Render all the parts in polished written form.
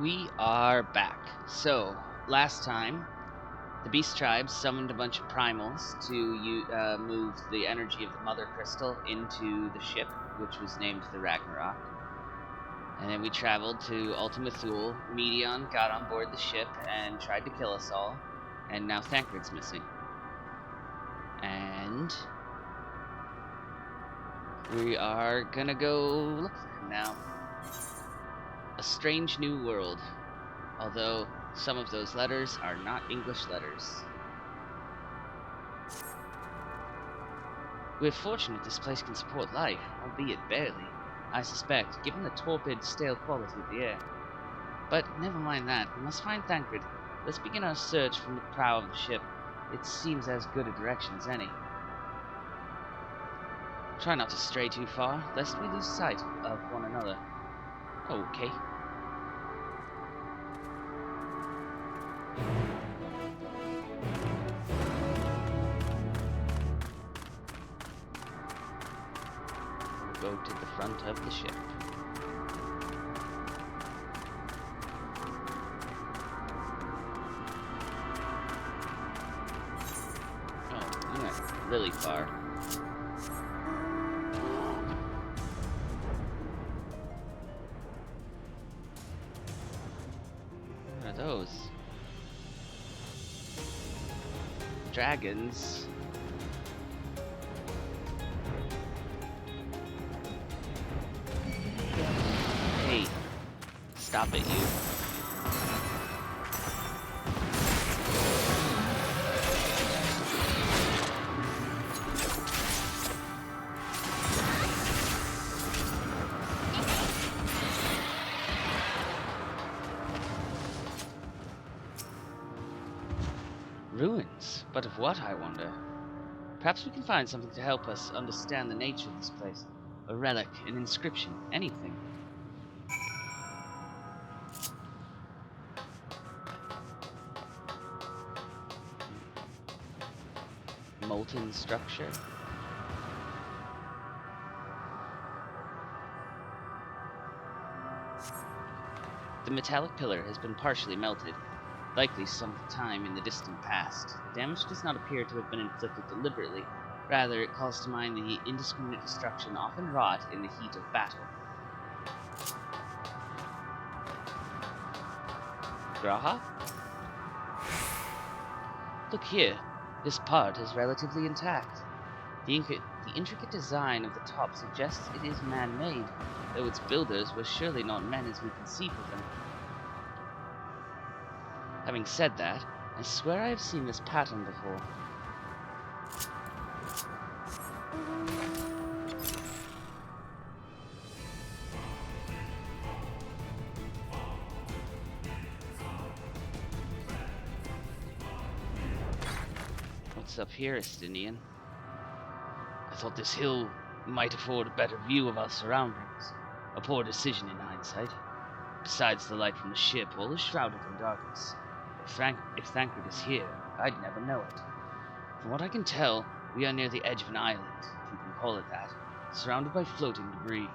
We are back. So, last time, the Beast Tribe summoned a bunch of primals to move the energy of the Mother Crystal into the ship, which was named the Ragnarok. And then we traveled to Ultima Thule. Medion got on board the ship and tried to kill us all. And now Thancred's missing. And we are gonna go look for him now. A strange new world. Although some of those letters are not English letters. We're fortunate this place can support life, albeit barely, I suspect, given the torpid, stale quality of the air. But never mind that, we must find Thancred. Let's begin our search from the prow of the ship. It seems as good a direction as any. Try not to stray too far, lest we lose sight of one another. Okay. Go to the front of the ship. Oh, you went really far. What are those? Dragons? Hey, stop it, you. Ruins? But of what, I wonder? Perhaps we can find something to help us understand the nature of this place. A relic, an inscription, anything. Molten structure. The metallic pillar has been partially melted, likely some time in the distant past. The damage does not appear to have been inflicted deliberately, rather it calls to mind the indiscriminate destruction often wrought in the heat of battle. Graha? Look here, this part is relatively intact. The intricate design of the top suggests it is man-made, though its builders were surely not men as we conceive of them. Having said that, I swear I have seen this pattern before. What's up here, Estinian? I thought this hill might afford a better view of our surroundings. A poor decision in hindsight. Besides the light from the ship, all is shrouded in darkness. If Thancred is here, I'd never know it. From what I can tell, we are near the edge of an island, if you can call it that, surrounded by floating debris.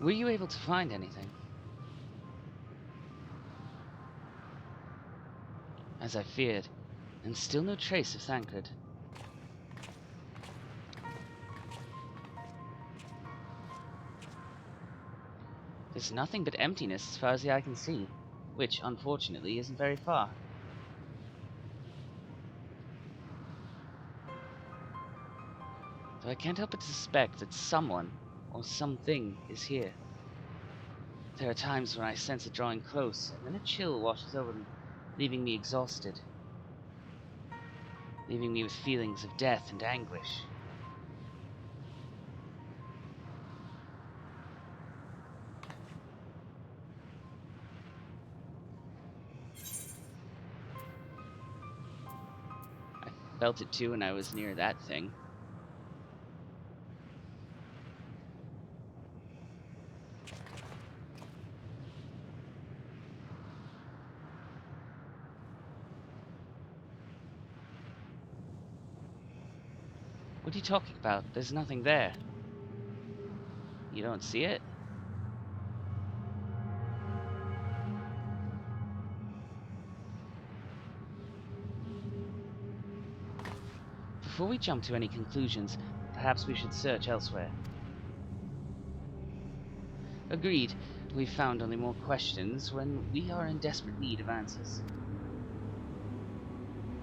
Were you able to find anything? As I feared, and still no trace of Thancred. There's nothing but emptiness as far as the eye can see, which, unfortunately, isn't very far. Though I can't help but suspect that someone, or something, is here. There are times when I sense it drawing close, and then a chill washes over me, leaving me exhausted. Leaving me with feelings of death and anguish. I felt it too when I was near that thing. What are you talking about? There's nothing there. You don't see it? Before we jump to any conclusions, perhaps we should search elsewhere. Agreed. We've found only more questions when we are in desperate need of answers.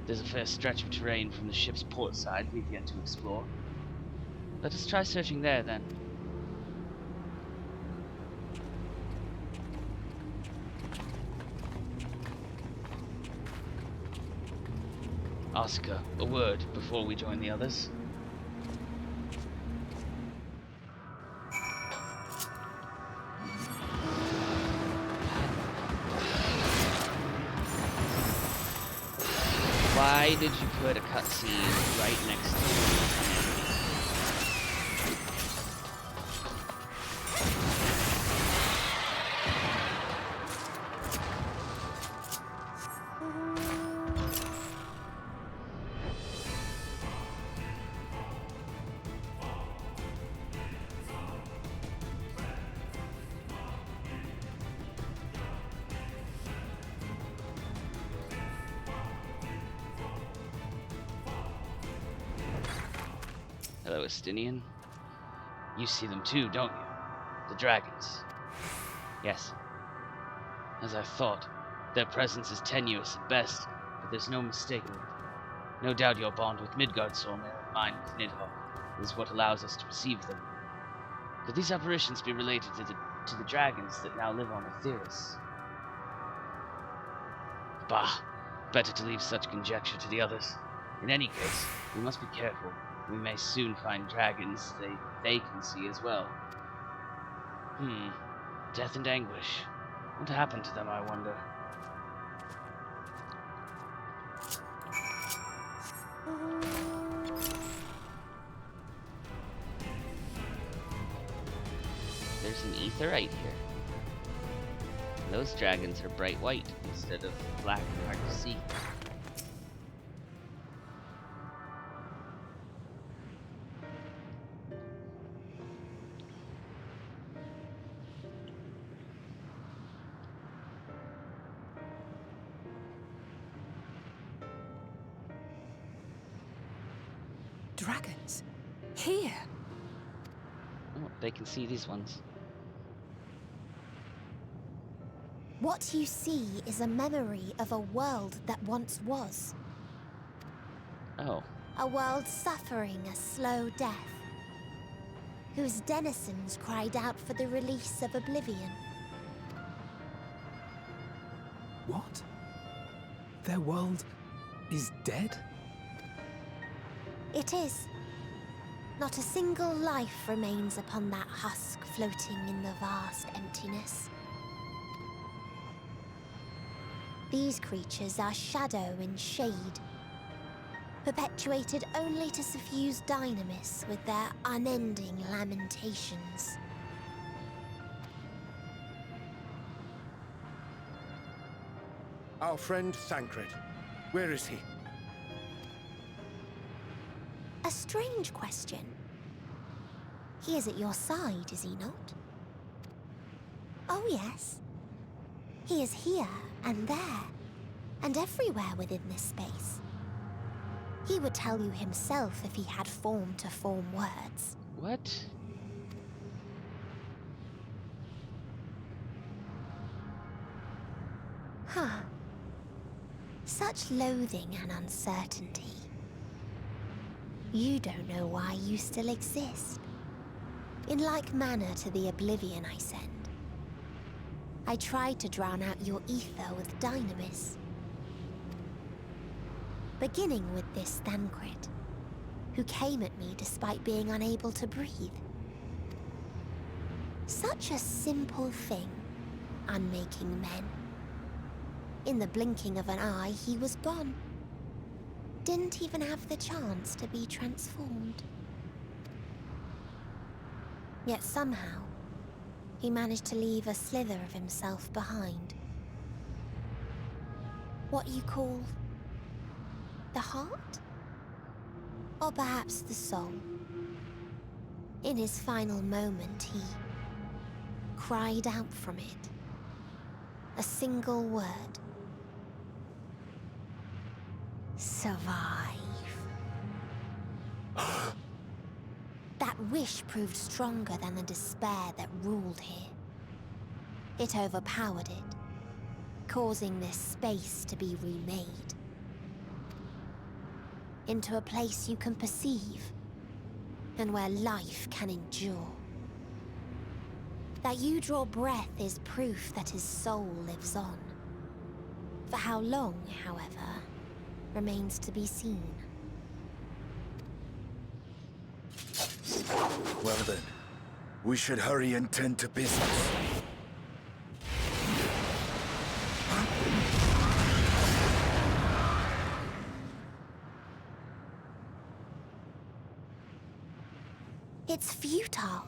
There's a fair stretch of terrain from the ship's port side we've yet to explore. Let us try searching there, then. Oscar, a word before we join the others. Why did you put a cutscene right next to it? Hello, Estinian. You see them too, don't you? The dragons. Yes. As I thought, their presence is tenuous at best, but there's no mistaking it. No doubt your bond with Midgard Soulmare and mine with Nidhogg is what allows us to perceive them. Could these apparitions be related to the dragons that now live on Etheirys? Bah! Better to leave such conjecture to the others. In any case, we must be careful. We may soon find dragons they can see as well. Death and anguish. What happened to them, I wonder? There's an aetheryte here. Those dragons are bright white instead of black and hard to see. Dragons? Here? Oh, they can see these ones. What you see is a memory of a world that once was. Oh. A world suffering a slow death, whose denizens cried out for the release of oblivion. What? Their world is dead? It is. Not a single life remains upon that husk floating in the vast emptiness. These creatures are shadow and shade, perpetuated only to suffuse dynamis with their unending lamentations. Our friend Thancred. Where is he? A strange question. He is at your side, is he not? Oh yes. He is here and there, and everywhere within this space. He would tell you himself if he had form to form words. What? Huh. Such loathing and uncertainty. You don't know why you still exist. In like manner to the oblivion I send. I tried to drown out your ether with dynamis. Beginning with this Thancred, who came at me despite being unable to breathe. Such a simple thing, unmaking men. In the blinking of an eye, he was gone. Didn't even have the chance to be transformed. Yet somehow, he managed to leave a slither of himself behind. What you call the heart? Or perhaps the soul. In his final moment, he cried out from it. A single word. Survive. That wish proved stronger than the despair that ruled here. It overpowered it, causing this space to be remade. Into a place you can perceive, and where life can endure. That you draw breath is proof that his soul lives on. For how long, however, remains to be seen. Well then, we should hurry and tend to business. It's futile.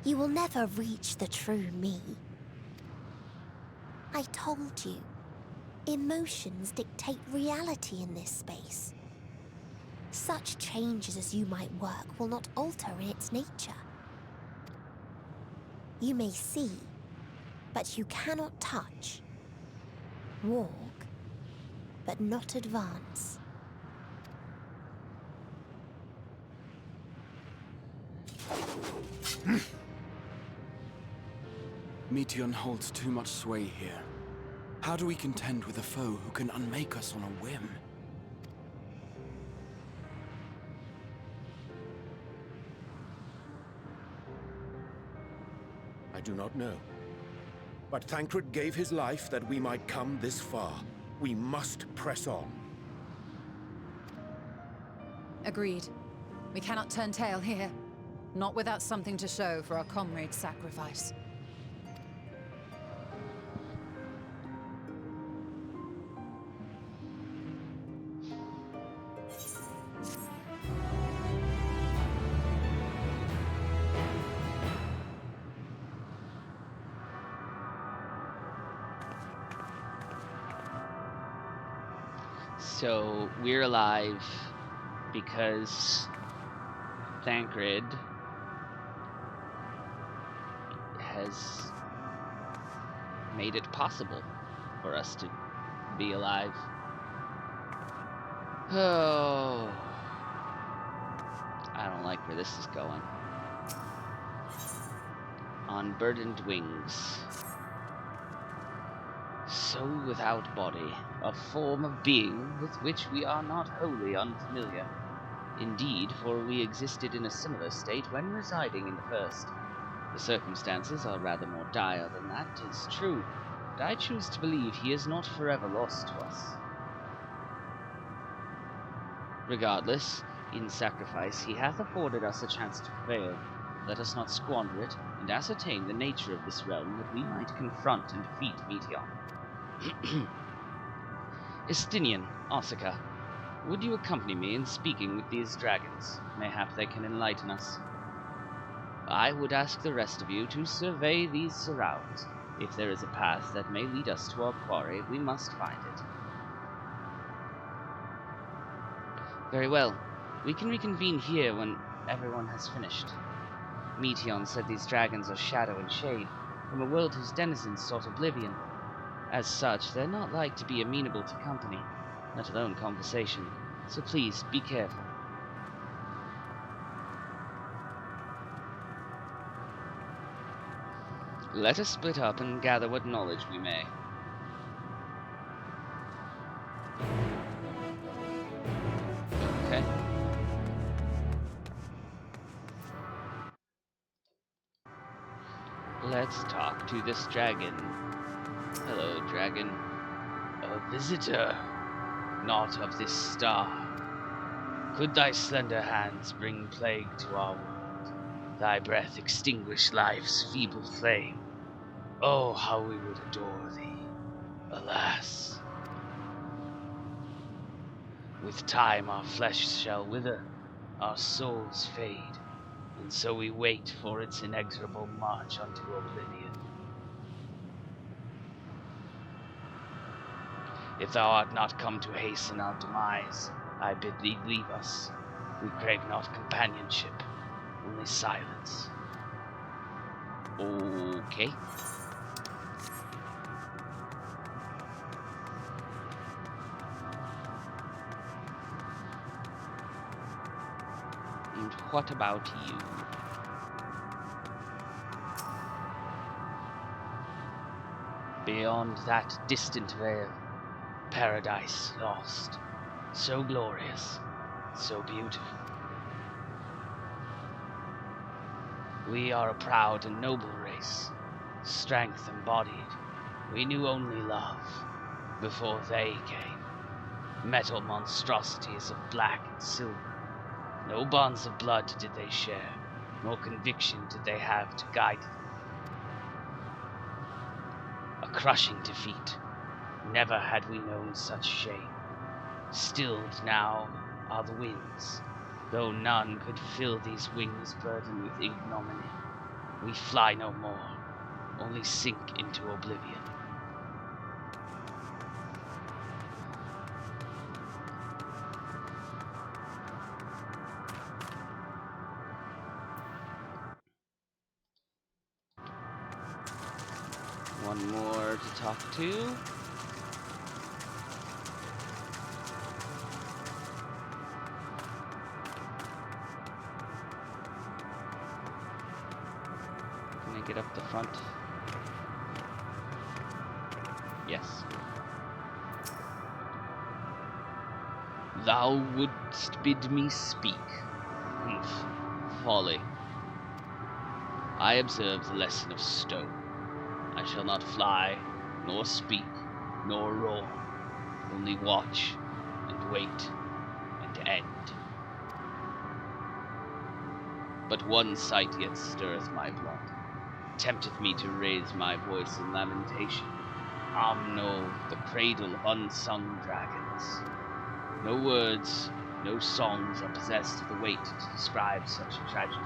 You will never reach the true me. I told you, emotions dictate reality in this space. Such changes as you might work will not alter in its nature. You may see, but you cannot touch. Walk, but not advance. Meteon holds too much sway here. How do we contend with a foe who can unmake us on a whim? I do not know. But Thancred gave his life that we might come this far. We must press on. Agreed. We cannot turn tail here. Not without something to show for our comrade's sacrifice. So we're alive because Thancred has made it possible for us to be alive. Oh, I don't like where this is going. On burdened wings. So without body, a form of being with which we are not wholly unfamiliar. Indeed, for we existed in a similar state when residing in the first. The circumstances are rather more dire than that, 'tis true, but I choose to believe he is not forever lost to us. Regardless, in sacrifice he hath afforded us a chance to prevail. Let us not squander it, and ascertain the nature of this realm that we might confront and defeat Meteon. Estinian, Osaka, would you accompany me in speaking with these dragons? Mayhap they can enlighten us. I would ask the rest of you to survey these surrounds. If there is a path that may lead us to our quarry, we must find it. Very well. We can reconvene here when everyone has finished. Meteon said these dragons are shadow and shade, from a world whose denizens sought oblivion. As such, they're not like to be amenable to company, let alone conversation, so please be careful. Let us split up and gather what knowledge we may. Okay. Let's talk to this dragon. Hello, dragon. A visitor, not of this star. Could thy slender hands bring plague to our world? Thy breath extinguish life's feeble flame. Oh, how we would adore thee. Alas. With time our flesh shall wither, our souls fade, and so we wait for its inexorable march unto oblivion. If thou art not come to hasten our demise, I bid thee leave us. We crave not companionship, only silence. Okay. And what about you? Beyond that distant veil, paradise lost. So glorious, so beautiful. We are a proud and noble race, strength embodied. We knew only love before they came. Metal monstrosities of black and silver. No bonds of blood did they share, nor conviction did they have to guide them. A crushing defeat. Never had we known such shame. Stilled now are the winds, though none could fill these wings burdened with ignominy. We fly no more, only sink into oblivion. One more to talk to. Can I get up the front? Yes. Thou wouldst bid me speak. Humph. Folly. I observe the lesson of stone. I shall not fly, nor speak, nor roar, only watch, and wait, and end. But one sight yet stirreth my blood, tempteth me to raise my voice in lamentation. Amno, the cradle of unsung dragons. No words, no songs are possessed of the weight to describe such a tragedy.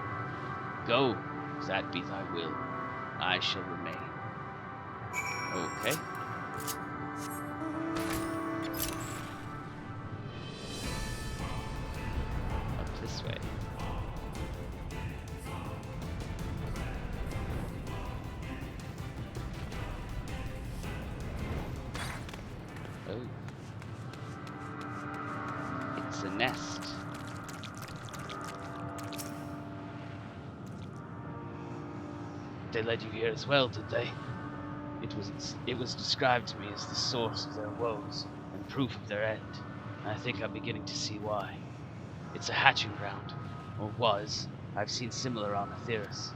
Go, if that be thy will, I shall remain. Okay. Up this way. Oh. It's a nest. They led you here as well, did they? It was described to me as the source of their woes and proof of their end, and I think I'm beginning to see why. It's a hatching ground, or was. I've seen similar on Aetheris.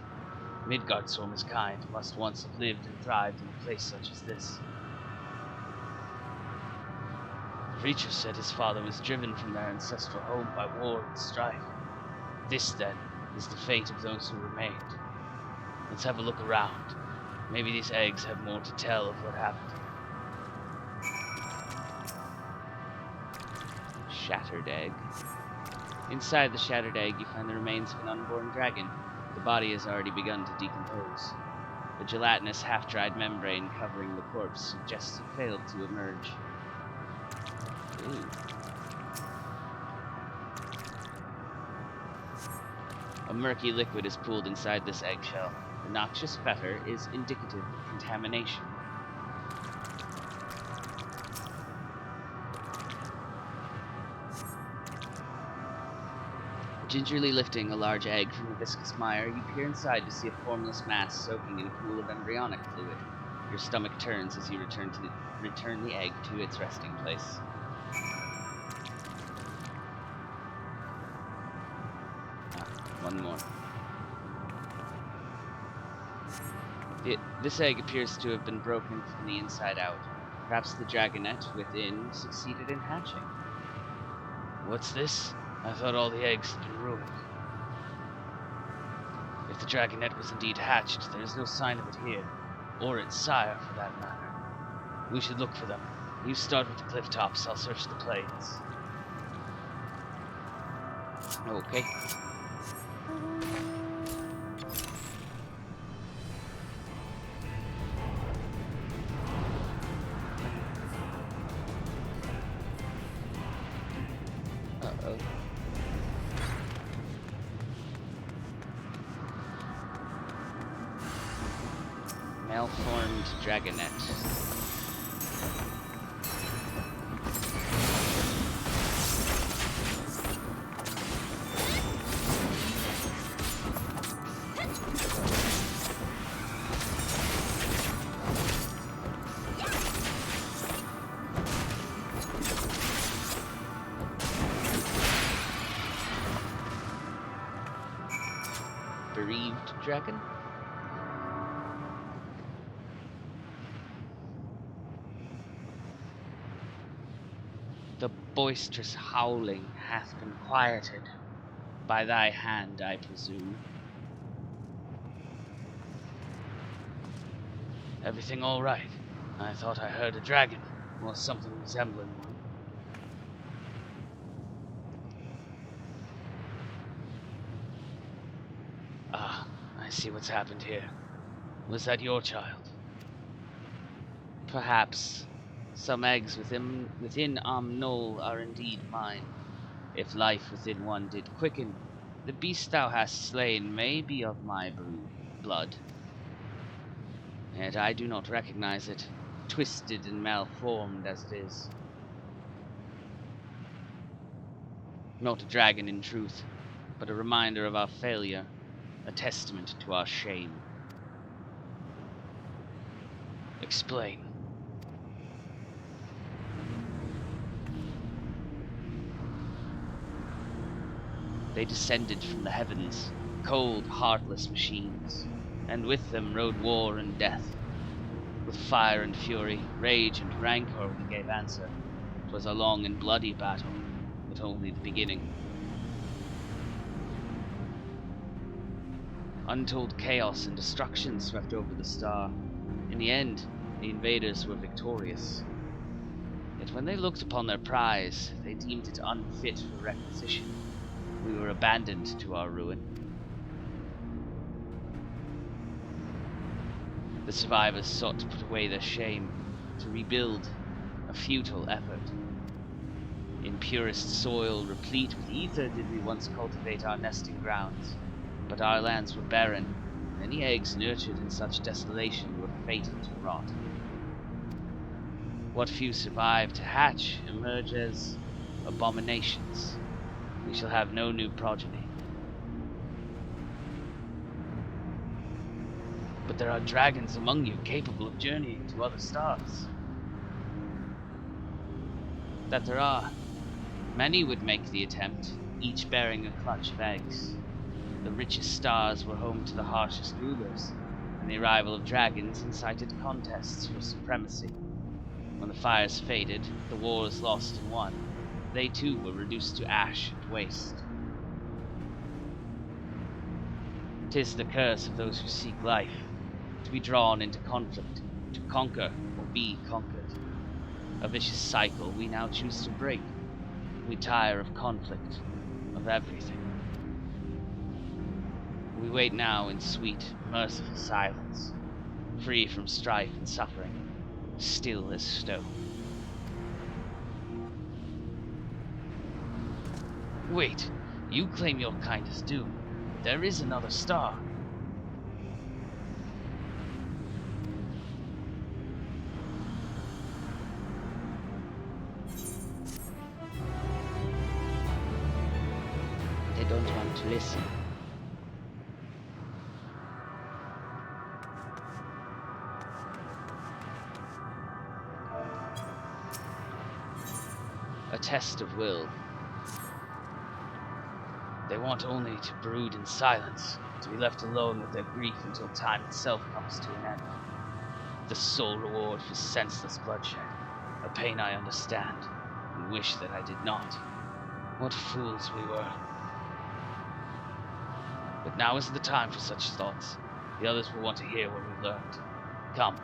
Midgardsorm's kind must once have lived and thrived in a place such as this. Reacher said his father was driven from their ancestral home by war and strife. This, then, is the fate of those who remained. Let's have a look around. Maybe these eggs have more to tell of what happened. Shattered egg. Inside the shattered egg, you find the remains of an unborn dragon. The body has already begun to decompose. The gelatinous, half-dried membrane covering the corpse suggests it failed to emerge. Ooh. A murky liquid is pooled inside this eggshell. The noxious fetor is indicative of contamination. Gingerly lifting a large egg from the viscous mire, you peer inside to see a formless mass soaking in a pool of embryonic fluid. Your stomach turns as you return the egg to its resting place. One more. This egg appears to have been broken from the inside out. Perhaps the dragonette within succeeded in hatching. What's this? I thought all the eggs had been ruined. If the dragonette was indeed hatched, there is no sign of it here, or its sire for that matter. We should look for them. You start with the cliff tops, I'll search the plains. Okay. Malformed dragonet. Bereaved dragon? The boisterous howling hath been quieted by thy hand, I presume. Everything all right? I thought I heard a dragon, or something resembling one. Ah, I see what's happened here. Was that your child? Perhaps. Some eggs within Knoll are indeed mine. If life within one did quicken, the beast thou hast slain may be of my blood. Yet I do not recognize it, twisted and malformed as it is. Not a dragon in truth, but a reminder of our failure, a testament to our shame. Explain. They descended from the heavens, cold, heartless machines, and with them rode war and death. With fire and fury, rage and rancor we gave answer. 'Twas a long and bloody battle, but only the beginning. Untold chaos and destruction swept over the star. In the end, the invaders were victorious. Yet when they looked upon their prize, they deemed it unfit for requisition. We were abandoned to our ruin. The survivors sought to put away their shame, to rebuild, a futile effort. In purest soil, replete with ether, did we once cultivate our nesting grounds, but our lands were barren. Any eggs nurtured in such desolation were fated to rot. What few survived to hatch emerge as abominations. We shall have no new progeny. But there are dragons among you capable of journeying to other stars. That there are. Many would make the attempt, each bearing a clutch of eggs. The richest stars were home to the harshest rulers, and the arrival of dragons incited contests for supremacy. When the fires faded, the wars lost and won. They too were reduced to ash and waste. 'Tis the curse of those who seek life, to be drawn into conflict, to conquer or be conquered. A vicious cycle we now choose to break. We tire of conflict, of everything. We wait now in sweet, merciful silence, free from strife and suffering, still as stone. Wait, you claim your kind is doomed. There is another star. They don't want to listen. A test of will. They want only to brood in silence, to be left alone with their grief until time itself comes to an end. The sole reward for senseless bloodshed, a pain I understand, and wish that I did not. What fools we were. But now isn't the time for such thoughts. The others will want to hear what we've learned. Come.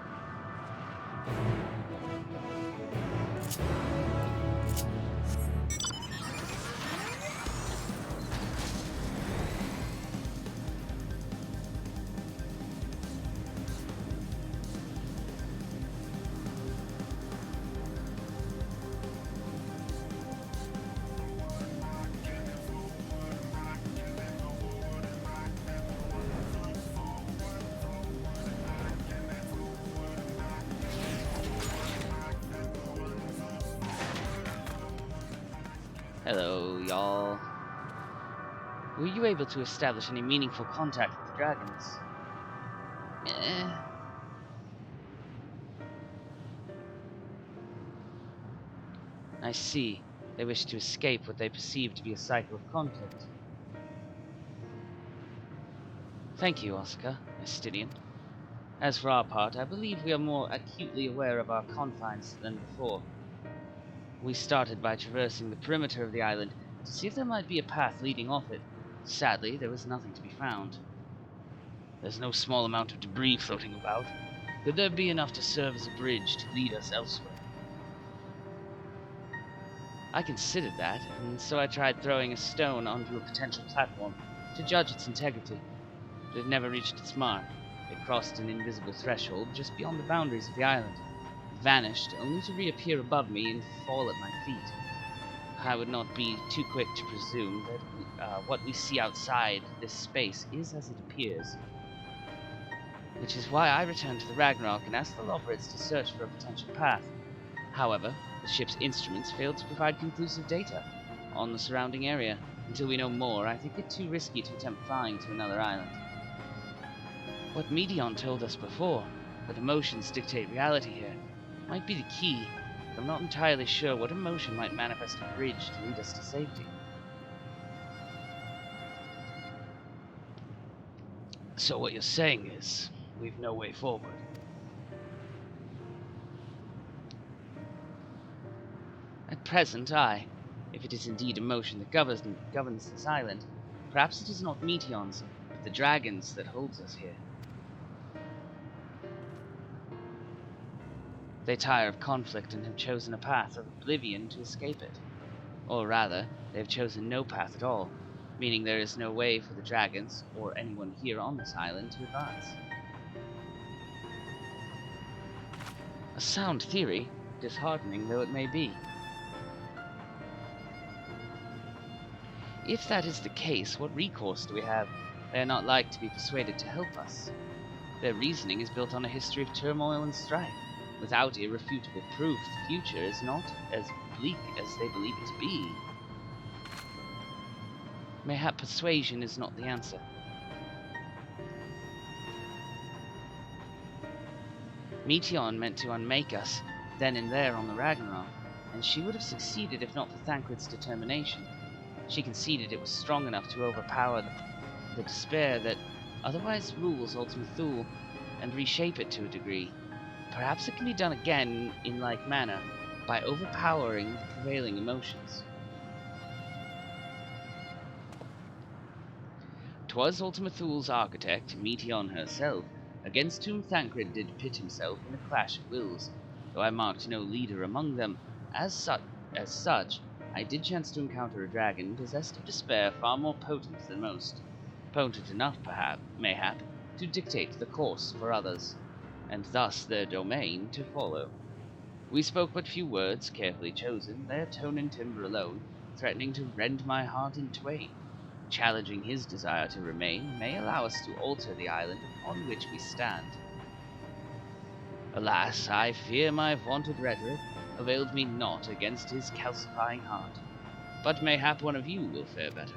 y'all. Were you able to establish any meaningful contact with the dragons? I see. They wish to escape what they perceive to be a cycle of conflict. Thank you, Oscar, Estinian. As for our part, I believe we are more acutely aware of our confines than before. We started by traversing the perimeter of the island to see if there might be a path leading off it. Sadly, there was nothing to be found. There's no small amount of debris floating about. Could there be enough to serve as a bridge to lead us elsewhere? I considered that, and so I tried throwing a stone onto a potential platform to judge its integrity. But it never reached its mark. It crossed an invisible threshold just beyond the boundaries of the island. It vanished, only to reappear above me and fall at my feet. I would not be too quick to presume that what we see outside this space is as it appears. Which is why I returned to the Ragnarok and asked the Lawbreads to search for a potential path. However, the ship's instruments failed to provide conclusive data on the surrounding area. Until we know more, I think it too risky to attempt flying to another island. What Meteon told us before, that emotions dictate reality here, might be the key, but I'm not entirely sure what emotion might manifest a bridge to lead us to safety. So what you're saying is, we've no way forward. At present, aye. If it is indeed emotion that governs this island, perhaps it is not Meteons, but the dragons that holds us here. They tire of conflict and have chosen a path of oblivion to escape it. Or rather, they have chosen no path at all, meaning there is no way for the dragons, or anyone here on this island, to advance. A sound theory, disheartening though it may be. If that is the case, what recourse do we have? They are not like to be persuaded to help us. Their reasoning is built on a history of turmoil and strife. Without irrefutable proof, the future is not as bleak as they believe it to be. Mayhap persuasion is not the answer. Meteon meant to unmake us, then and there on the Ragnarok, and she would have succeeded if not for Thancred's determination. She conceded it was strong enough to overpower the despair that otherwise rules Ultima Thule, and reshape it to a degree. Perhaps it can be done again in like manner, by overpowering the prevailing emotions. 'Twas Ultima Thule's architect, Meteon herself, against whom Thancred did pit himself in a clash of wills, though I marked no leader among them. As such, I did chance to encounter a dragon possessed of despair far more potent than most. Potent enough, mayhap, to dictate the course for others, and thus their domain to follow. We spoke but few words, carefully chosen, their tone and timbre alone, threatening to rend my heart in twain. Challenging his desire to remain may allow us to alter the island upon which we stand. Alas, I fear my vaunted rhetoric availed me not against his calcifying heart, but mayhap one of you will fare better.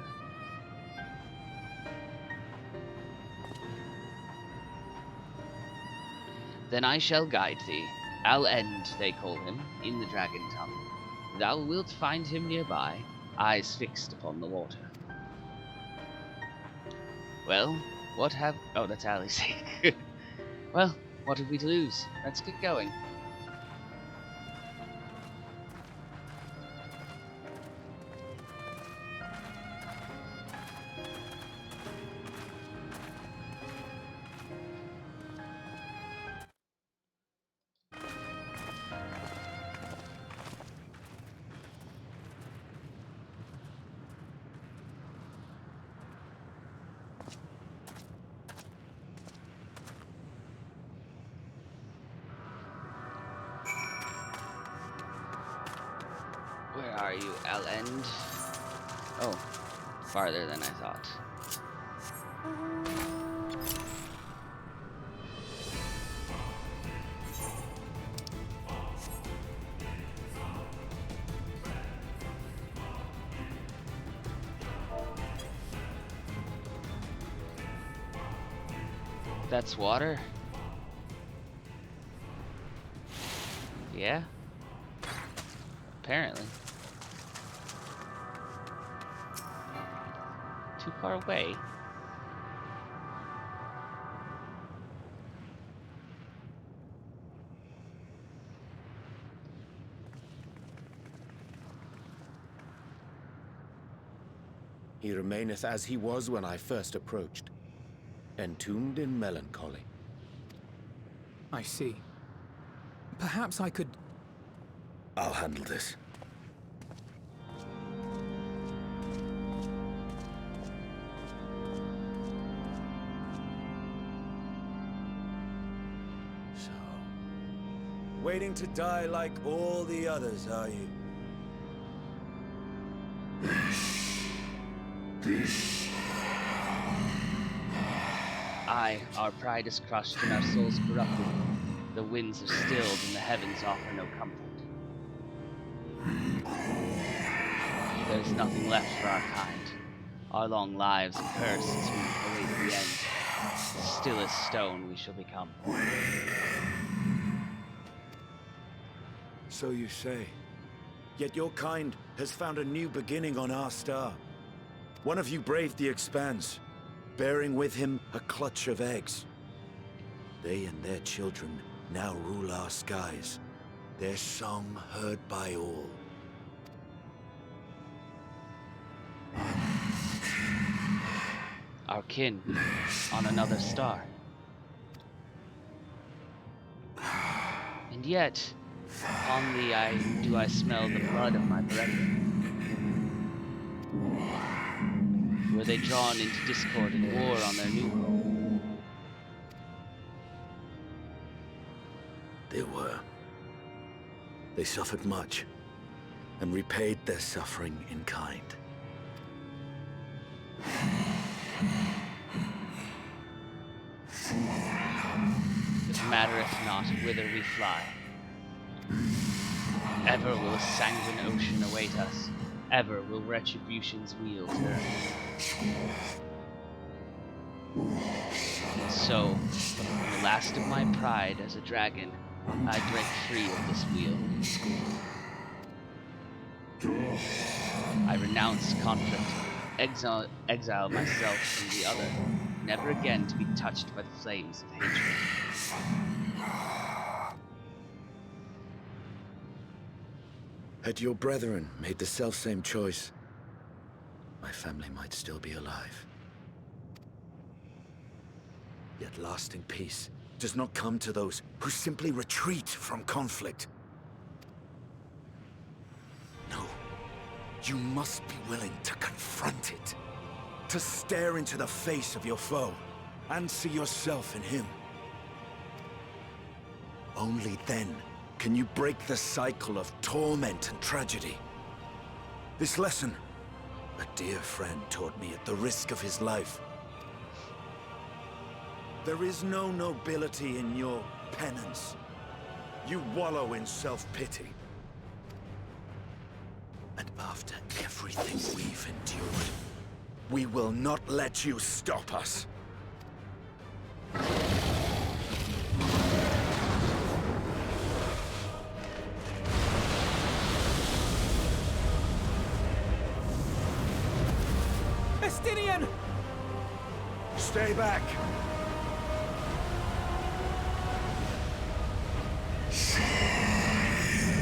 Then I shall guide thee. Al-End, they call him, in the dragon tongue. Thou wilt find him nearby, eyes fixed upon the water. Well, what have... Oh, that's Ali's. Well, what have we to lose? Let's get going. Where are you, Al-End? Oh, farther than I thought. That's water? Yeah? Apparently. Too far away. He remaineth as he was when I first approached, entombed in melancholy. I see. Perhaps I could... I'll handle this. So, waiting to die like all the others, are you? Aye, our pride is crushed and our souls corrupted. The winds have stilled and the heavens offer no comfort. There is nothing left for our kind. Our long lives cursed as we await the end. Still as stone we shall become. So you say. Yet your kind has found a new beginning on our star. One of you braved the Expanse, bearing with him a clutch of eggs. They and their children now rule our skies, their song heard by all. Our kin on another star. And yet, upon thee do I smell the blood of my brethren. Were they drawn into discord and war on their new home? They were. They suffered much, and repaid their suffering in kind. It mattereth not whither we fly. Ever will a sanguine ocean await us. Ever will retribution's wheel turn. So, in the last of my pride as a dragon, I break free of this wheel. I renounce conflict, exile myself from the other, never again to be touched by the flames of hatred. Had your brethren made the selfsame choice, my family might still be alive. Yet lasting peace does not come to those who simply retreat from conflict. No, you must be willing to confront it, to stare into the face of your foe, and see yourself in him. Only then can you break the cycle of torment and tragedy. This lesson, a dear friend taught me at the risk of his life. There is no nobility in your penance. You wallow in self-pity. And after everything we've endured, we will not let you stop us. Estinian! Stay back!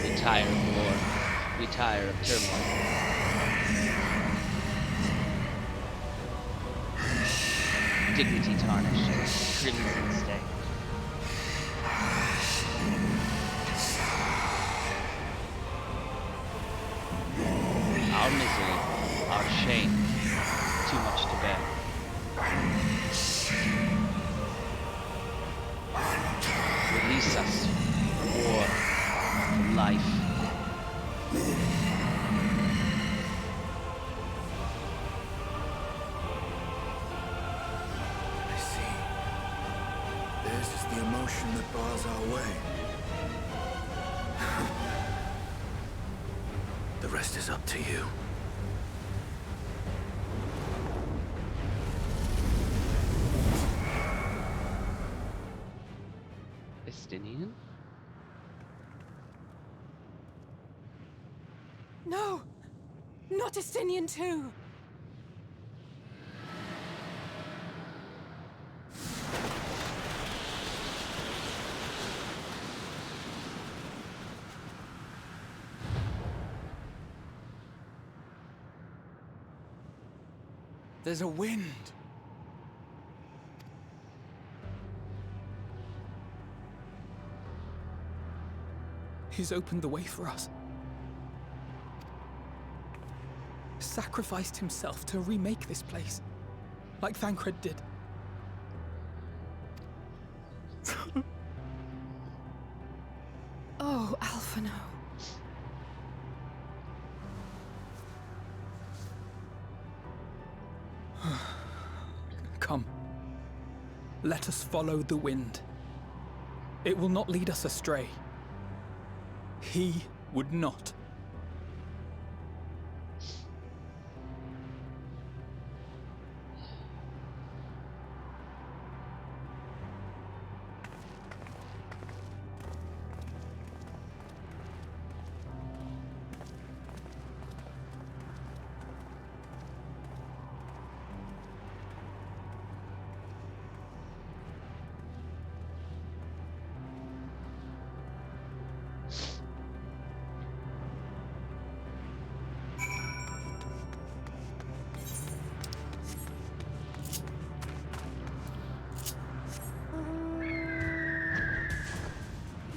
We tire of war. We tire of turmoil. Dignity tarnished. Crimson stained. Our misery, our shame, too much to bear. Release us from war, from life. I see. Theirs is the emotion that bars our way. The rest is up to you. Estinian? No! Not Estinian too! There's a wind. He's opened the way for us. Sacrificed himself to remake this place, like Thancred did. Oh, Alphino. Come. Let us follow the wind. It will not lead us astray. He would not.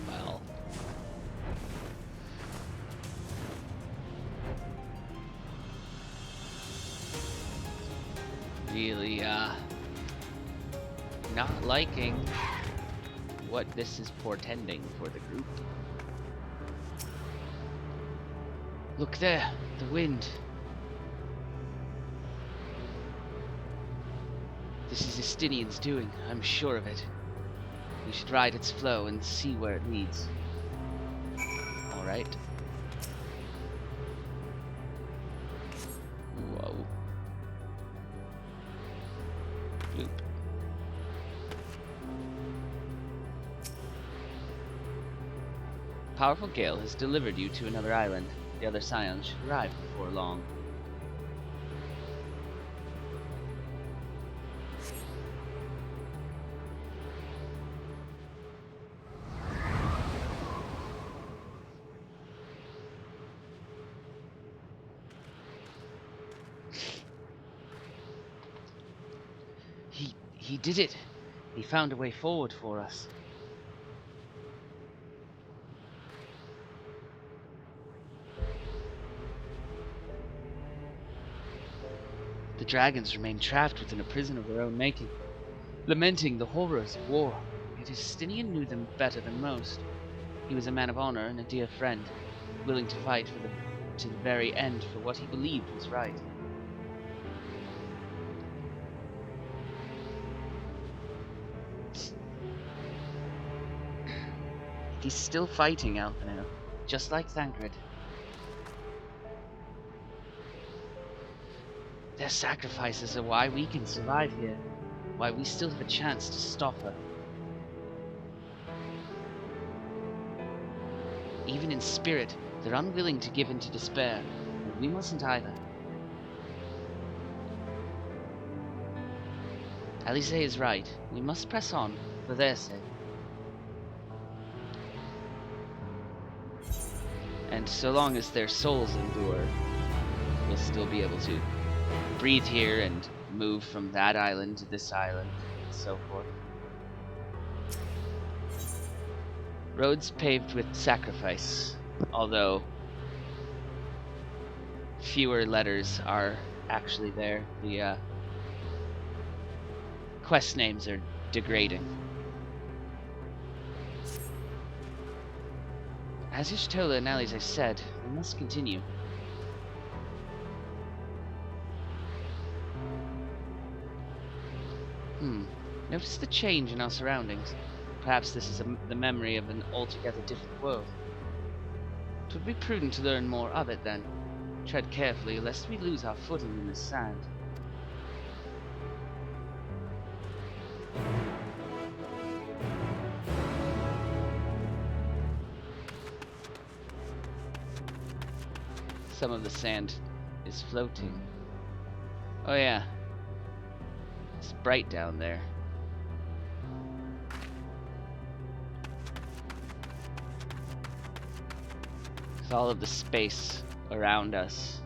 Well. Really, not liking what this is portending for the group. Look there, the wind. This is Estinian's doing, I'm sure of it. We should ride its flow and see where it leads. Alright. Whoa. Bloop. Powerful gale has delivered you to another island. The other scions should arrive before long. He did it. He found a way forward for us. The dragons remain trapped within a prison of their own making, lamenting the horrors of war. Yet Estinian knew them better than most. He was a man of honor and a dear friend, willing to fight to the very end for what he believed was right. He's still fighting, Alphino, just like Thancred. Their sacrifices are why we can survive here, why we still have a chance to stop her. Even in spirit, they're unwilling to give in to despair, and we mustn't either. Alice is right, we must press on, for their sake. And so long as their souls endure, we'll still be able to breathe here and move from that island to this island, and so forth. Roads paved with sacrifice, although fewer letters are actually there. The quest names are degrading. As Ishtola and Alice said, we must continue. Notice the change in our surroundings. Perhaps this is the memory of an altogether different world. It would be prudent to learn more of it then. Tread carefully, lest we lose our footing in this sand. Some of the sand is floating. Oh yeah. It's bright down there. With all of the space around us,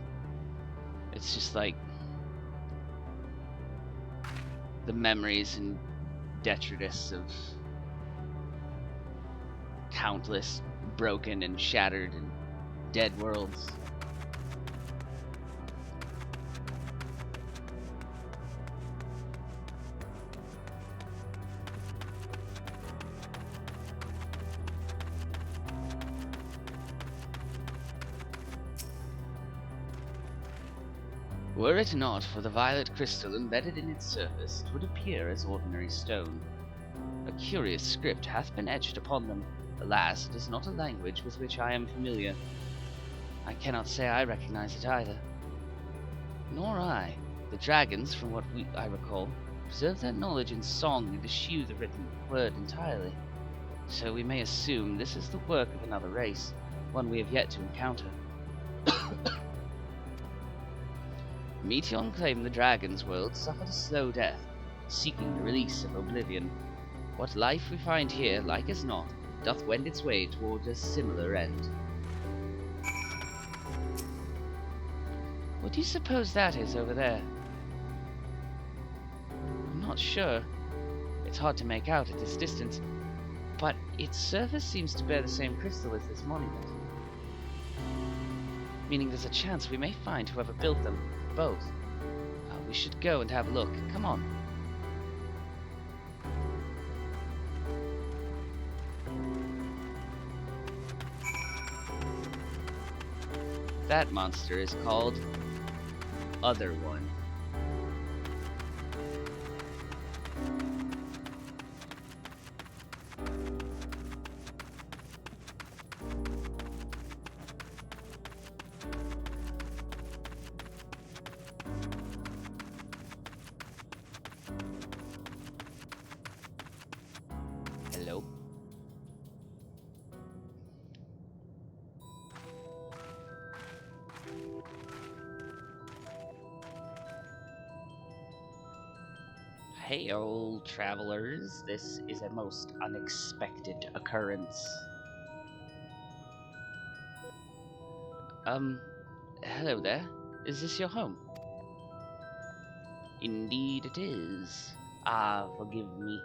it's just like the memories and detritus of countless broken and shattered and dead worlds. Were it not for the violet crystal embedded in its surface, it would appear as ordinary stone. A curious script hath been etched upon them. Alas, it is not a language with which I am familiar. I cannot say I recognize it either. Nor I. The dragons, from what I recall, preserve their knowledge in song and eschew the written word entirely. So we may assume this is the work of another race, one we have yet to encounter. Meteon claimed the dragon's world suffered a slow death, seeking the release of oblivion. What life we find here, like as not, doth wend its way toward a similar end. What do you suppose that is over there? I'm not sure. It's hard to make out at this distance, but its surface seems to bear the same crystal as this monument. Meaning there's a chance we may find whoever built them, both. We should go and have a look. Come on. That monster is called Other One. Hello? Hey, old travelers. This is a most unexpected occurrence. Hello there. Is this your home? Indeed it is. Ah, forgive me.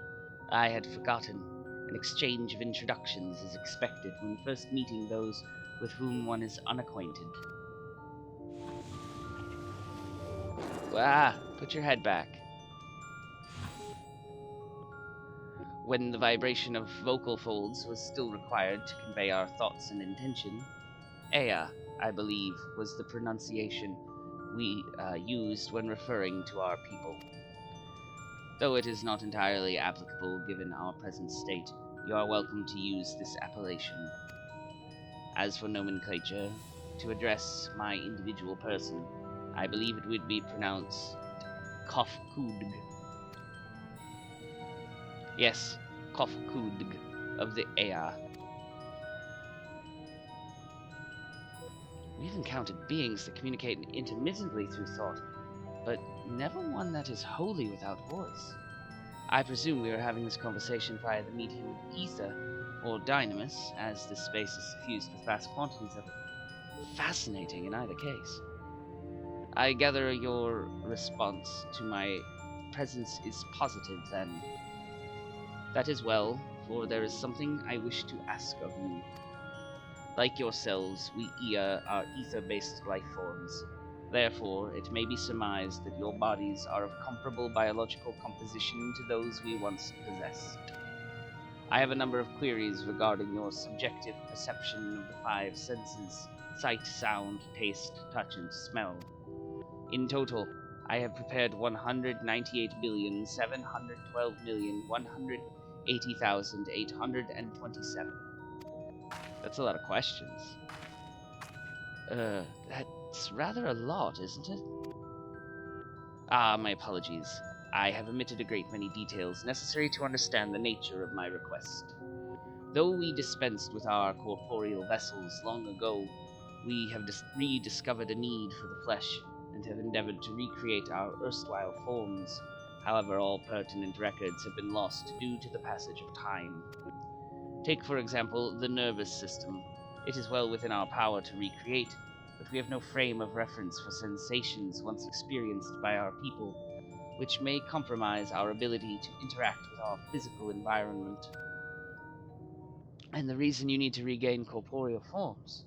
I had forgotten. An exchange of introductions is expected when first meeting those with whom one is unacquainted. Put your head back. When the vibration of vocal folds was still required to convey our thoughts and intention, Ea, I believe, was the pronunciation we used when referring to our people. Though it is not entirely applicable given our present state, you are welcome to use this appellation. As for nomenclature, to address my individual person, I believe it would be pronounced Kofkudg. Yes, Kofkudg of the Ea. We've encountered beings that communicate intermittently through thought, but never one that is wholly without voice. I presume we are having this conversation via the medium of ether, or dynamis, as this space is suffused with vast quantities of it. Fascinating in either case. I gather your response to my presence is positive, then. That is well, for there is something I wish to ask of you. Like yourselves, we Ea are ether-based life forms. Therefore, it may be surmised that your bodies are of comparable biological composition to those we once possessed. I have a number of queries regarding your subjective perception of the five senses: sight, sound, taste, touch, and smell. In total, I have prepared 198,712,180,827. That's a lot of questions. That's rather a lot, isn't it? My apologies. I have omitted a great many details necessary to understand the nature of my request. Though we dispensed with our corporeal vessels long ago, we have rediscovered a need for the flesh, and have endeavored to recreate our erstwhile forms. However, all pertinent records have been lost due to the passage of time. Take, for example, the nervous system. It is well within our power to recreate, but we have no frame of reference for sensations once experienced by our people, which may compromise our ability to interact with our physical environment. And the reason you need to regain corporeal forms?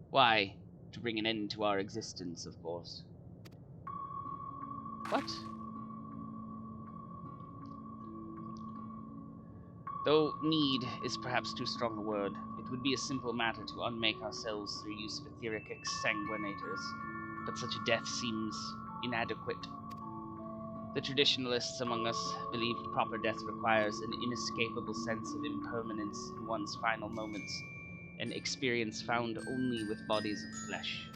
Why, to bring an end to our existence, of course. What? Though need is perhaps too strong a word, it would be a simple matter to unmake ourselves through use of etheric exsanguinators, but such a death seems inadequate. The traditionalists among us believe proper death requires an inescapable sense of impermanence in one's final moments, an experience found only with bodies of flesh.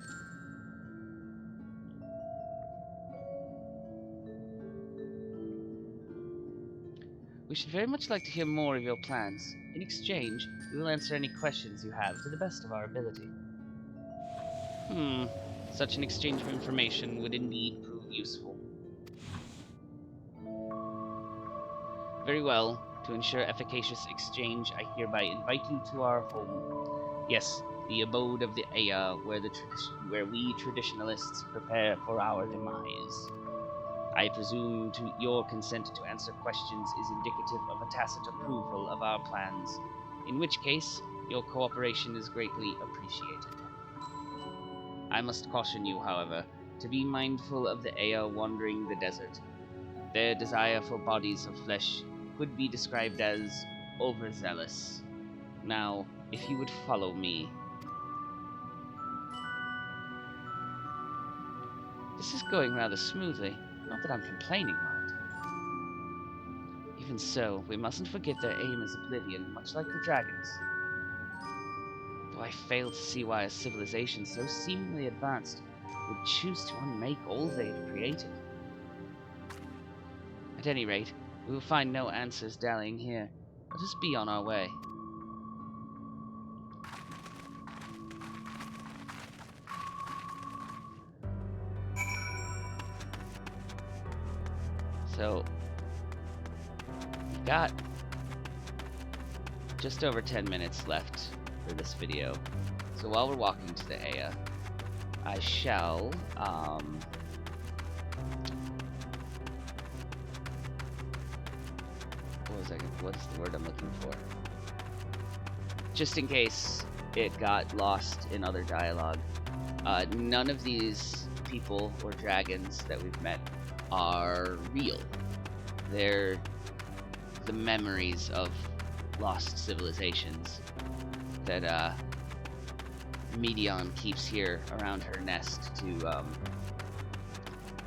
We should very much like to hear more of your plans. In exchange, we will answer any questions you have to the best of our ability. Such an exchange of information would indeed prove useful. Very well. To ensure efficacious exchange, I hereby invite you to our home. Yes, the abode of the Aya, where we traditionalists prepare for our demise. I presume your consent to answer questions is indicative of a tacit approval of our plans, in which case your cooperation is greatly appreciated. I must caution you, however, to be mindful of the Aya wandering the desert. Their desire for bodies of flesh could be described as overzealous. Now, if you would follow me. This is going rather smoothly. Not that I'm complaining, mind. Even so, we mustn't forget their aim is oblivion, much like the dragons. Though I fail to see why a civilization so seemingly advanced would choose to unmake all they've created. At any rate, we will find no answers dallying here. Let us be on our way. So, we've got just over 10 minutes left for this video. So while we're walking to the Aya, I shall, what's the word I'm looking for? Just in case it got lost in other dialogue, none of these people or dragons that we've met are real. They're the memories of lost civilizations that Medion keeps here around her nest to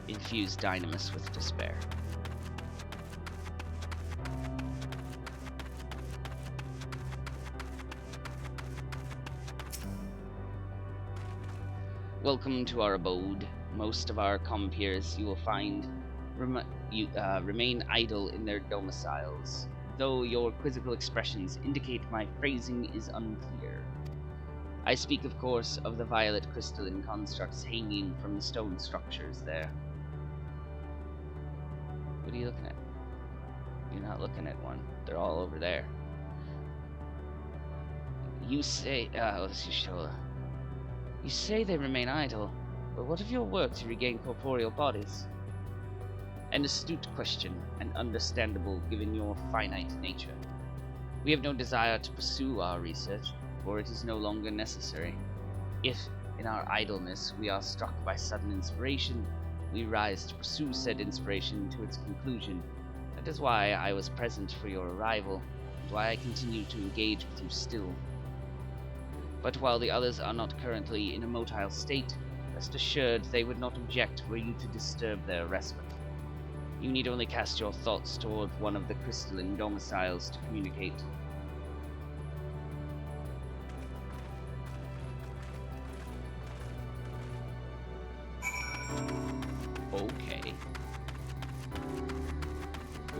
infuse Dynamis with despair. Welcome to our abode. Most of our compeers you will find remain idle in their domiciles, though your quizzical expressions indicate my phrasing is unclear. I speak, of course, of the violet crystalline constructs hanging from the stone structures there. What are you looking at? You're not looking at one. They're all over there. You say, you say they remain idle, but what of your work to regain corporeal bodies? An astute question, and understandable given your finite nature. We have no desire to pursue our research, for it is no longer necessary. If, in our idleness, we are struck by sudden inspiration, we rise to pursue said inspiration to its conclusion. That is why I was present for your arrival, and why I continue to engage with you still. But while the others are not currently in a motile state, rest assured they would not object were you to disturb their respite. You need only cast your thoughts toward one of the crystalline domiciles to communicate. Okay.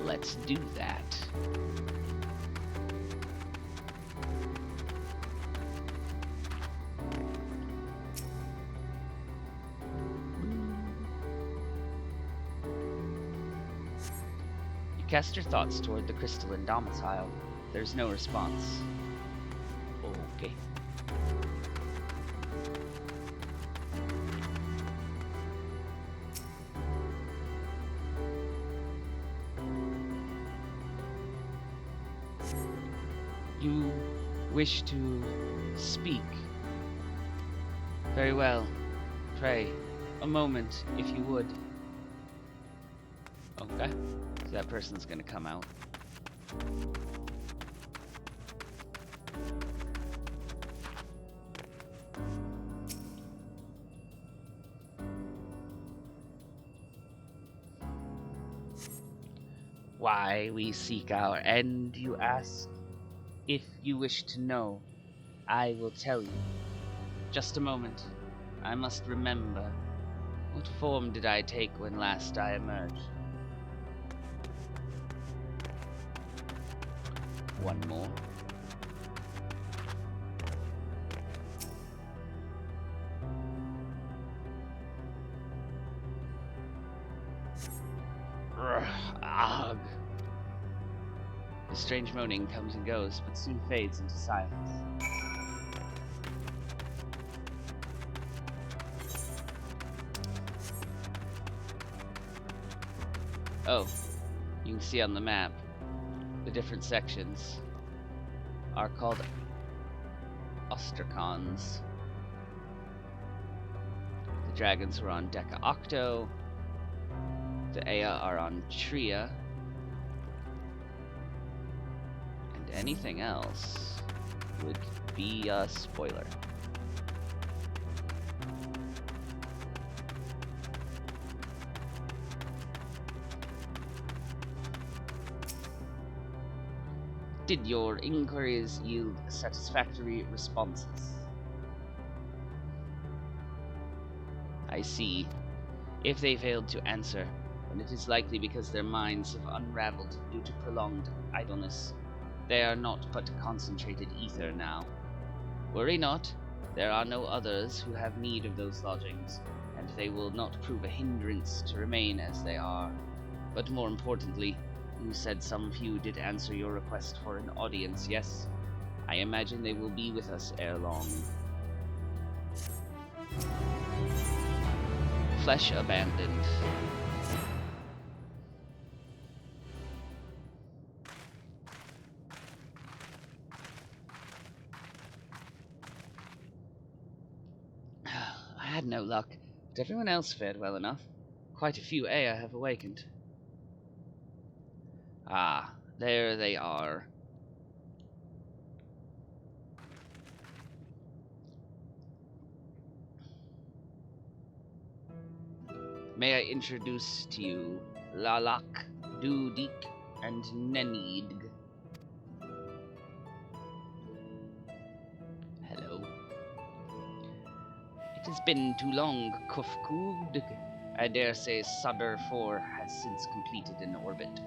Let's do that. Cast your thoughts toward the crystalline domicile. There's no response. Okay. You wish to speak. Very well. Pray, a moment, if you would. Okay. So that person's gonna come out. Why we seek our end, you ask? If you wish to know, I will tell you. Just a moment. I must remember. What form did I take when last I emerged? One more. Ugh. The strange moaning comes and goes, but soon fades into silence. Oh, you can see on the map, the different sections are called ostracons. The dragons were on Deca Octo, the Ea are on Tria, and anything else would be a spoiler. Did your inquiries yield satisfactory responses? I see. If they failed to answer, then it is likely because their minds have unraveled due to prolonged idleness. They are not but concentrated ether now. Worry not, there are no others who have need of those lodgings, and they will not prove a hindrance to remain as they are. But more importantly, you said some few did answer your request for an audience, yes? I imagine they will be with us ere long. Flesh abandoned. I had no luck, but everyone else fared well enough. Quite a few Ea have awakened. Ah, there they are. May I introduce to you Lalak, Dudik, and Nenid. Hello. It has been too long, Kufkud. I dare say Sutter 4 has since completed an orbit.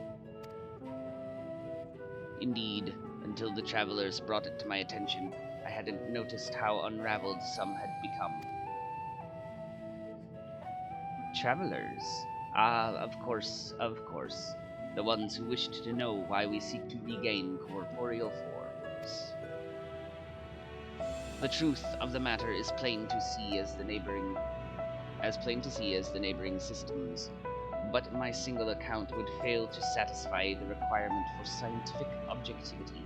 Indeed, until the travelers brought it to my attention, I hadn't noticed how unraveled some had become. Travelers? Ah, of course. The ones who wished to know why we seek to regain corporeal forms. The truth of the matter is plain to see as the neighboring systems, but my single account would fail to satisfy the requirement for scientific objectivity.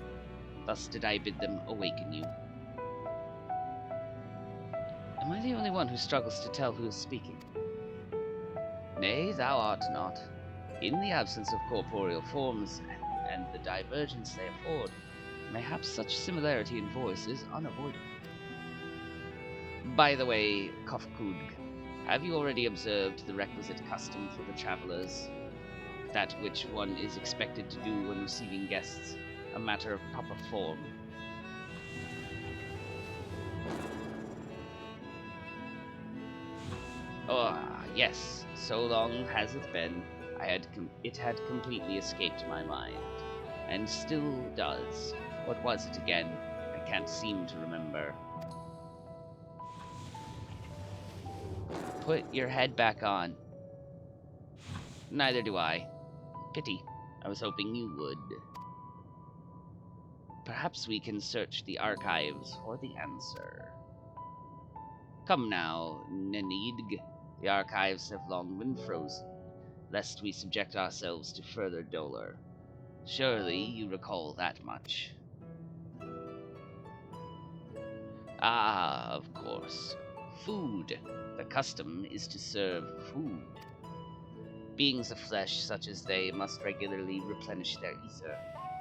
Thus did I bid them awaken you. Am I the only one who struggles to tell who is speaking? Nay, thou art not. In the absence of corporeal forms and the divergence they afford, mayhap such similarity in voice is unavoidable. By the way, Kofkud, have you already observed the requisite custom for the travelers? That which one is expected to do when receiving guests, a matter of proper form. Oh, yes, so long has it been, it had completely escaped my mind, and still does. What was it again? I can't seem to remember. Put your head back on. Neither do I. Pity. I was hoping you would. Perhaps we can search the archives for the answer. Come now, Nenidg. The archives have long been frozen, lest we subject ourselves to further dolor. Surely you recall that much. Ah, of course. Food. The custom is to serve food. Beings of flesh such as they must regularly replenish their ether.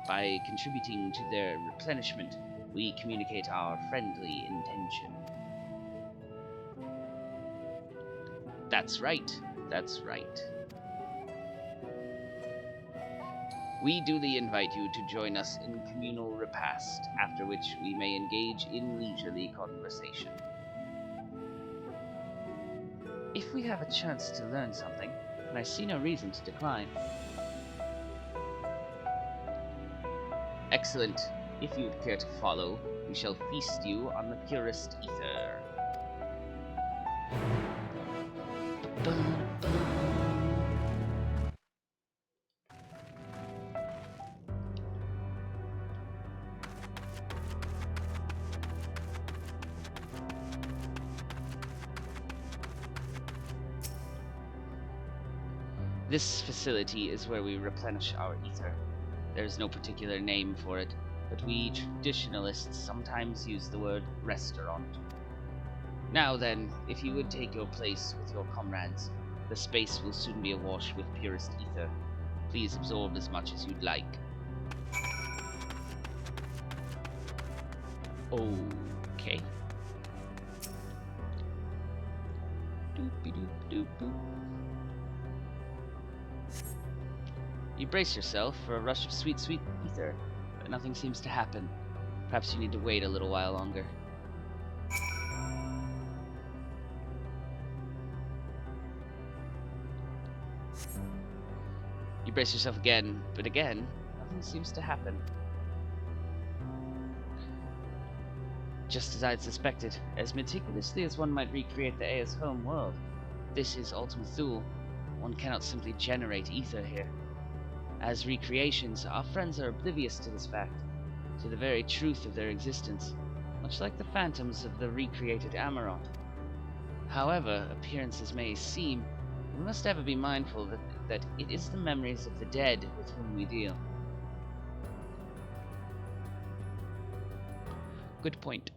By contributing to their replenishment, we communicate our friendly intention. That's right. That's right. We duly invite you to join us in communal repast, after which we may engage in leisurely conversation. If we have a chance to learn something, then I see no reason to decline. Excellent. If you would care to follow, we shall feast you on the purest ether. This facility is where we replenish our ether. There's no particular name for it, but we traditionalists sometimes use the word restaurant. Now then, if you would take your place with your comrades, the space will soon be awash with purest ether. Please absorb as much as you'd like. Okay. Doop-a-doop-doop-boop. You brace yourself for a rush of sweet, sweet ether, but nothing seems to happen. Perhaps you need to wait a little while longer. You brace yourself again, but again, nothing seems to happen. Just as I had suspected, as meticulously as one might recreate the Aya's home world, this is Ultima Thule. One cannot simply generate ether here. As recreations, our friends are oblivious to this fact, to the very truth of their existence, much like the phantoms of the recreated Amarant. However appearances may seem, we must ever be mindful that it is the memories of the dead with whom we deal. Good point.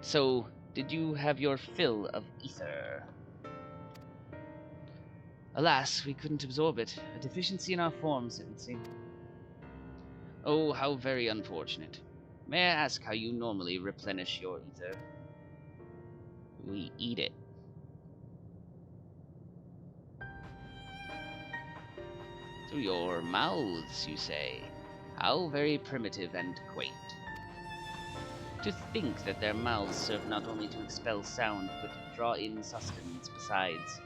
So, did you have your fill of ether? Alas, we couldn't absorb it. A deficiency in our forms, it would seem. Oh, how very unfortunate. May I ask how you normally replenish your ether? We eat it. Through your mouths, you say? How very primitive and quaint. To think that their mouths serve not only to expel sound, but to draw in sustenance besides.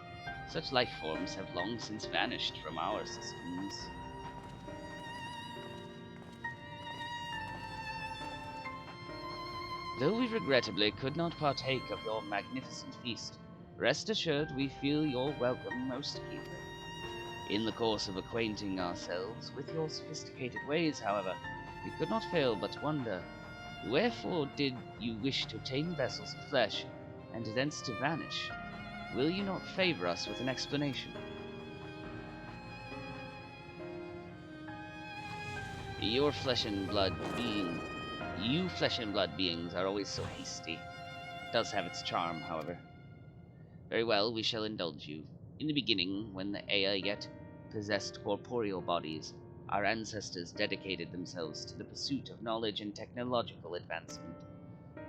Such life forms have long since vanished from our systems. Though we regrettably could not partake of your magnificent feast, rest assured we feel your welcome most keenly. In the course of acquainting ourselves with your sophisticated ways, however, we could not fail but wonder, wherefore did you wish to obtain vessels of flesh, and thence to vanish? Will you not favor us with an explanation? You flesh and blood beings are always so hasty. It does have its charm, however. Very well, we shall indulge you. In the beginning, when the Aya yet possessed corporeal bodies, our ancestors dedicated themselves to the pursuit of knowledge and technological advancement.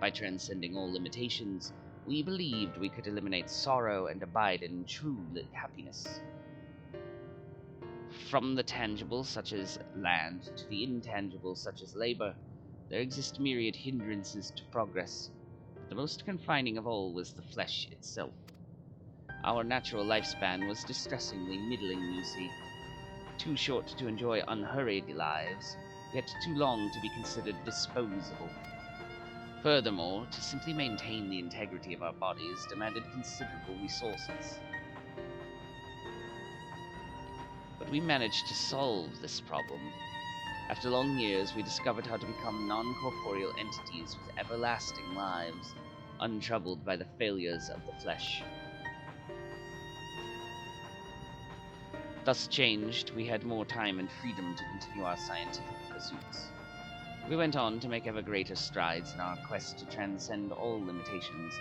By transcending all limitations, we believed we could eliminate sorrow and abide in true happiness. From the tangible, such as land, to the intangible, such as labor, there exist myriad hindrances to progress. The most confining of all was the flesh itself. Our natural lifespan was distressingly middling, you see. Too short to enjoy unhurried lives, yet too long to be considered disposable. Furthermore, to simply maintain the integrity of our bodies demanded considerable resources. But we managed to solve this problem. After long years, we discovered how to become non-corporeal entities with everlasting lives, untroubled by the failures of the flesh. Thus changed, we had more time and freedom to continue our scientific pursuits. We went on to make ever greater strides in our quest to transcend all limitations,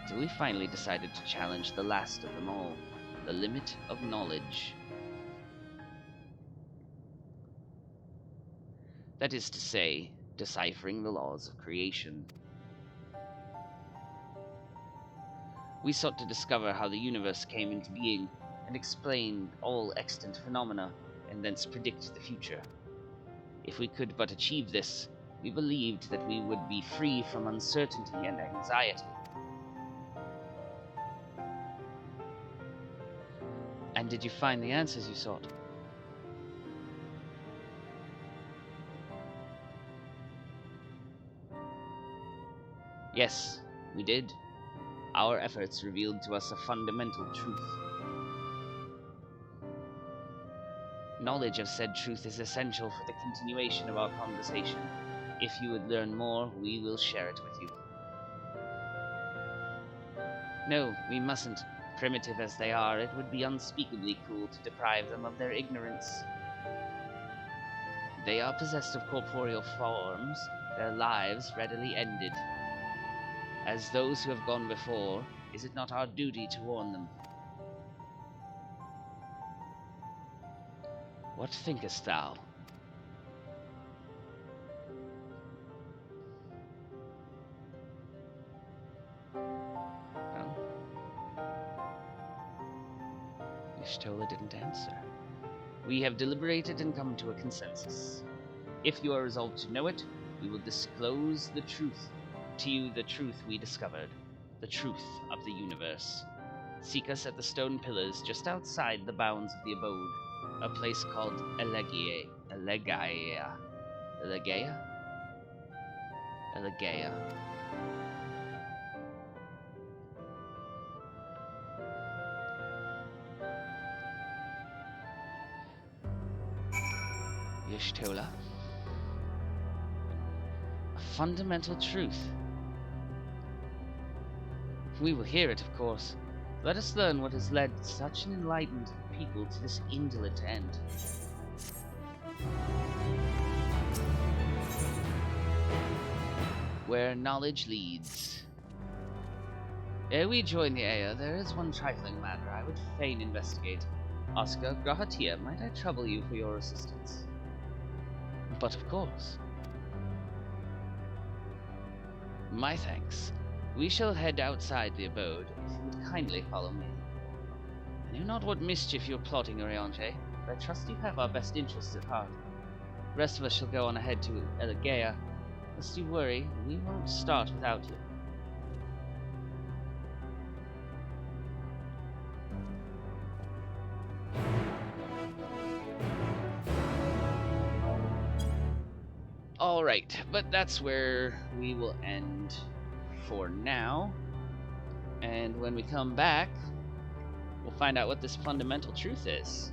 until we finally decided to challenge the last of them all, the limit of knowledge. That is to say, deciphering the laws of creation. We sought to discover how the universe came into being and explain all extant phenomena, and thence predict the future. If we could but achieve this, we believed that we would be free from uncertainty and anxiety. And did you find the answers you sought? Yes, we did. Our efforts revealed to us a fundamental truth. Knowledge of said truth is essential for the continuation of our conversation. If you would learn more, we will share it with you. No, we mustn't. Primitive as they are, it would be unspeakably cruel to deprive them of their ignorance. They are possessed of corporeal forms, their lives readily ended. As those who have gone before, is it not our duty to warn them? What thinkest thou? Well, Y'shtola didn't answer. We have deliberated and come to a consensus. If you are resolved to know it, we will disclose the truth to you, the truth we discovered, the truth of the universe. Seek us at the stone pillars just outside the bounds of the abode, a place called Elegaia. Y'shtola. A fundamental truth. We will hear it, of course. Let us learn what has led such an enlightened people to this indolent end. Where knowledge leads. Ere we join the Aya, there is one trifling matter I would fain investigate. Oscar Grahatia, might I trouble you for your assistance? But of course. My thanks. We shall head outside the abode, if you would kindly follow me. I know not what mischief you're plotting, Oriange, but I trust you have our best interests at heart. The rest of us shall go on ahead to Elegaia. Lest you worry, we won't start without you. Alright, but that's where we will end for now. And when we come back, we'll find out what this fundamental truth is.